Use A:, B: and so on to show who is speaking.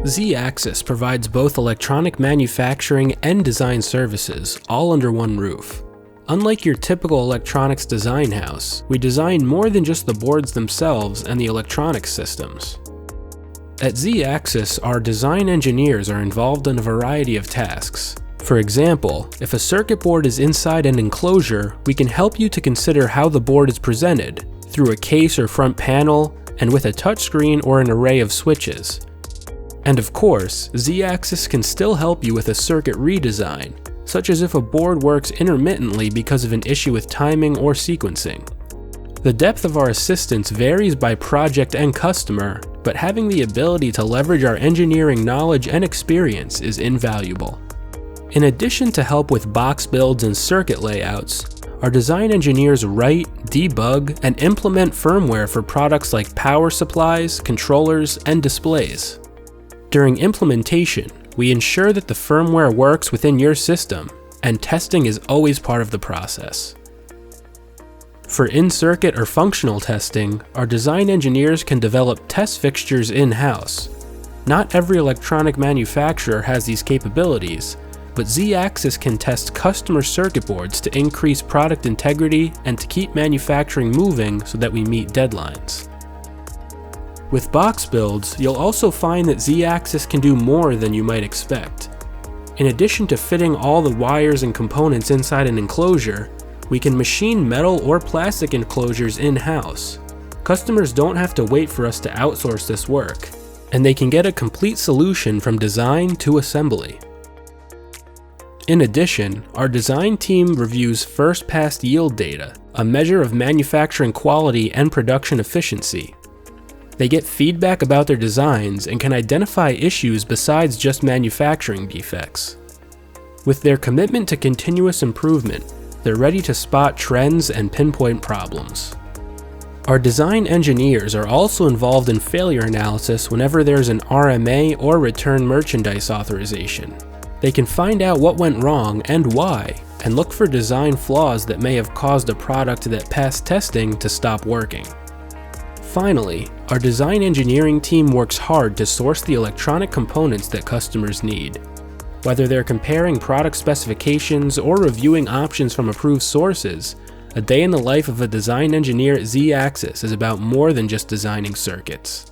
A: Z-Axis provides both electronic manufacturing and design services, all under one roof. Unlike your typical electronics design house, we design more than just the boards themselves and the electronics systems. At Z-Axis, our design engineers are involved in a variety of tasks. For example, if a circuit board is inside an enclosure, we can help you to consider how the board is presented, through a case or front panel, and with a touchscreen or an array of switches. And of course, Z-Axis can still help you with a circuit redesign, such as if a board works intermittently because of an issue with timing or sequencing. The depth of our assistance varies by project and customer, but having the ability to leverage our engineering knowledge and experience is invaluable. In addition to help with box builds and circuit layouts, our design engineers write, debug, and implement firmware for products like power supplies, controllers, and displays. During implementation, we ensure that the firmware works within your system, and testing is always part of the process. For in-circuit or functional testing, our design engineers can develop test fixtures in-house. Not every electronic manufacturer has these capabilities, but Z-Axis can test customer circuit boards to increase product integrity and to keep manufacturing moving so that we meet deadlines. With box builds, you'll also find that Z-Axis can do more than you might expect. In addition to fitting all the wires and components inside an enclosure, we can machine metal or plastic enclosures in-house. Customers don't have to wait for us to outsource this work, and they can get a complete solution from design to assembly. In addition, our design team reviews first-pass yield data, a measure of manufacturing quality and production efficiency. They get feedback about their designs and can identify issues besides just manufacturing defects. With their commitment to continuous improvement, they're ready to spot trends and pinpoint problems. Our design engineers are also involved in failure analysis whenever there's an RMA or return merchandise authorization. They can find out what went wrong and why, and look for design flaws that may have caused a product that passed testing to stop working. Finally, our design engineering team works hard to source the electronic components that customers need. Whether they're comparing product specifications or reviewing options from approved sources, a day in the life of a design engineer at Z-Axis is about more than just designing circuits.